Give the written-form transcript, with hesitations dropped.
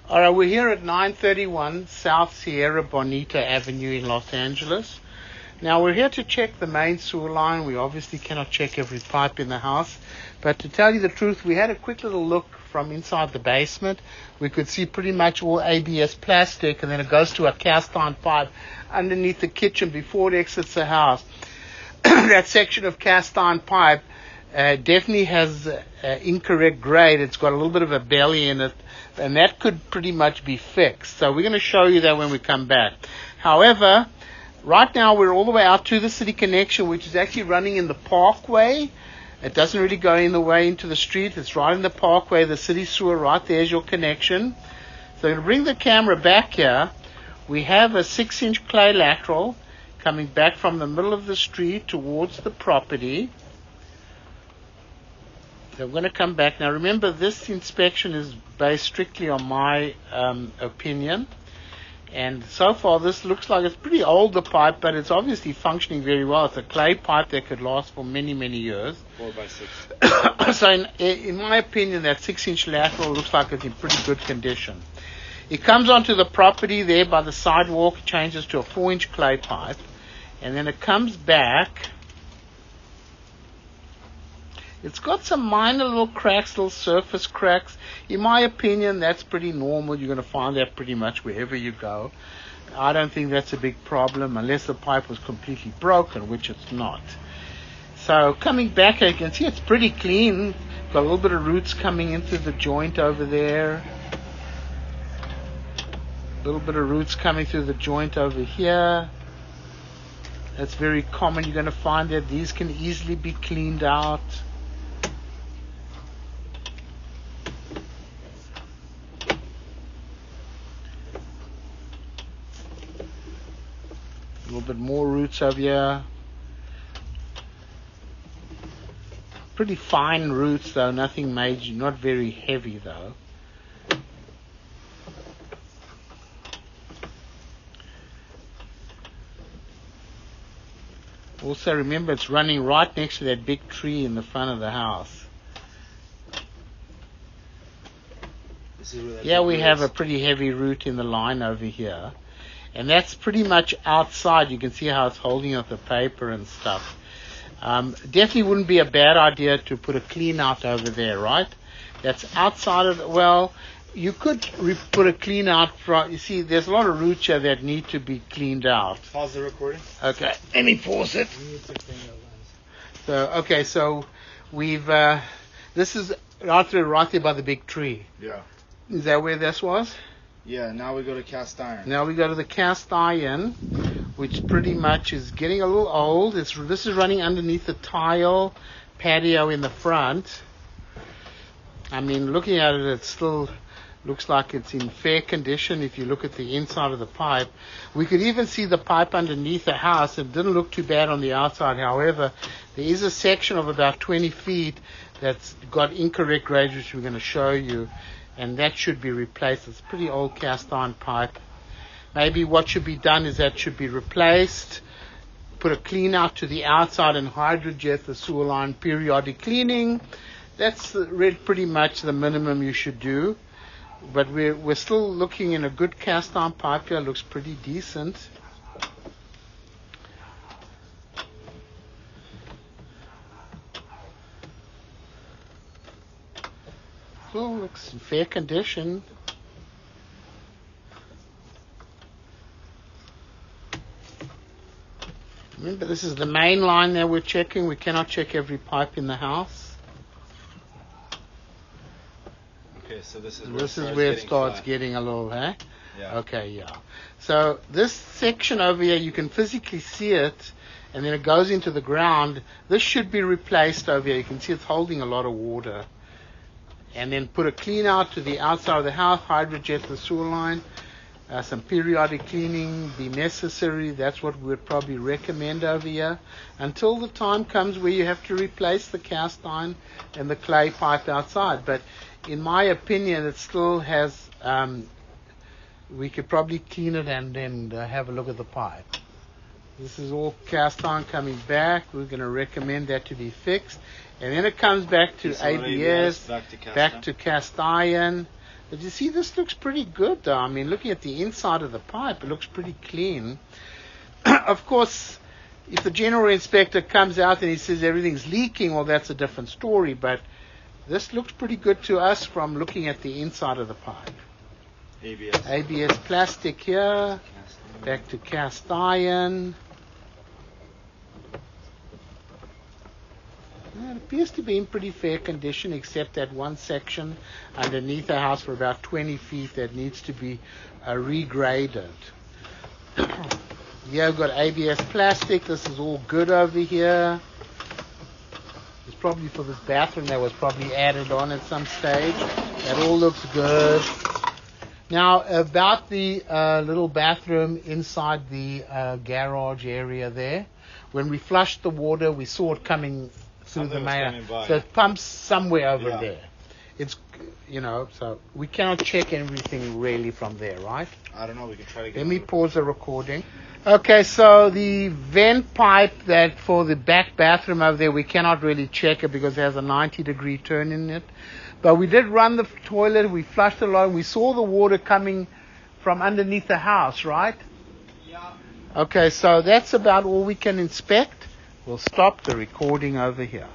All right, we're here at 931 South Sierra Bonita Avenue in Los Angeles. Now, we're here to check the main sewer line. We obviously cannot check every pipe in the house. But to tell you the truth, we had a quick little look from inside the basement. We could see pretty much all ABS plastic, and then it goes to a cast iron pipe underneath the kitchen before it exits the house. That section of cast iron pipe definitely has incorrect grade. It's got a little bit of a belly in it, and that could pretty much be fixed. So we're going to show you that when we come back. However, right now we're all the way out to the city connection, which is actually running in the parkway. It doesn't really go in the way into the street. It's right in the parkway, the city sewer. Right there's your connection. So I'm going to bring the camera back here. We have a 6-inch clay lateral coming back from the middle of the street towards the property. So I'm going to come back. Now remember, this inspection is based strictly on my opinion. And so far this looks like it's pretty old, the pipe, but it's obviously functioning very well. It's a clay pipe that could last for many, many years. 4x6. So in my opinion, that 6-inch lateral looks like it's in pretty good condition. It comes onto the property there by the sidewalk, changes to a 4-inch clay pipe, and then it comes back. It's got some minor little cracks, little surface cracks. In my opinion, that's pretty normal. You're going to find that pretty much wherever you go. I don't think that's a big problem unless the pipe was completely broken, which it's not. So coming back, you can see it's pretty clean. Got a little bit of roots coming into the joint over there. A little bit of roots coming through the joint over here. That's very common. You're going to find that these can easily be cleaned out. A little bit more roots over here. Pretty fine roots though, nothing major, not very heavy though. Also remember, it's running right next to that big tree in the front of the house. Yeah, we have a pretty heavy root in the line over here. And that's pretty much outside. You can see how it's holding up the paper and stuff. Definitely wouldn't be a bad idea to put a clean out over there, right? That's outside of, well, you could put a clean out. You see, there's a lot of roots here that need to be cleaned out. Pause the recording. Okay, let me pause it. So we've, this is right there by the big tree. Yeah. Is that where this was? Yeah, now we go to cast iron. Now we go to the cast iron, which pretty much is getting a little old. This is running underneath the tile patio in the front. I mean, looking at it, it still looks like it's in fair condition if you look at the inside of the pipe. We could even see the pipe underneath the house. It didn't look too bad on the outside. However, there is a section of about 20 feet that's got incorrect grades, which we're going to show you. And that should be replaced. It's a pretty old cast iron pipe. Maybe what should be done is that should be replaced, put a clean out to the outside and hydrojet the sewer line, periodic cleaning. That's pretty much the minimum you should do. But we're still looking in a good cast iron pipe here. It looks pretty decent. Well, looks in fair condition. Remember, this is the main line that we're checking. We cannot check every pipe in the house. Okay, so this is where it starts getting a little, eh? Yeah. Okay, yeah. So this section over here, you can physically see it, and then it goes into the ground. This should be replaced over here. You can see it's holding a lot of water. And then put a clean out to the outside of the house, hydrojet the sewer line. Some periodic cleaning be necessary. That's what we'd probably recommend over here until the time comes where you have to replace the cast iron and the clay pipe outside. But in my opinion, it still has, we could probably clean it and then have a look at the pipe. This is all cast iron coming back. We're going to recommend that to be fixed. And then it comes back to ABS, back to cast iron. But you see, this looks pretty good though. I mean, looking at the inside of the pipe, it looks pretty clean. Of course, if the general inspector comes out and he says everything's leaking, well, that's a different story. But this looks pretty good to us from looking at the inside of the pipe. ABS plastic here. Back to cast iron. It appears to be in pretty fair condition, except that one section underneath the house for about 20 feet that needs to be regraded. Here we've got ABS plastic. This is all good over here. It's probably for this bathroom that was probably added on at some stage. That all looks good. Now, about the little bathroom inside the garage area there, when we flushed the water, we saw it coming through the main. So it pumps somewhere over there. It's, so we cannot check everything really from there, right? I don't know. We can try to get. Let me pause the recording. Okay, so the vent pipe that for the back bathroom over there, we cannot really check it because it has a 90-degree turn in it. But we did run the toilet. We flushed it along. We saw the water coming from underneath the house, right? Yeah. Okay, so that's about all we can inspect. We'll stop the recording over here.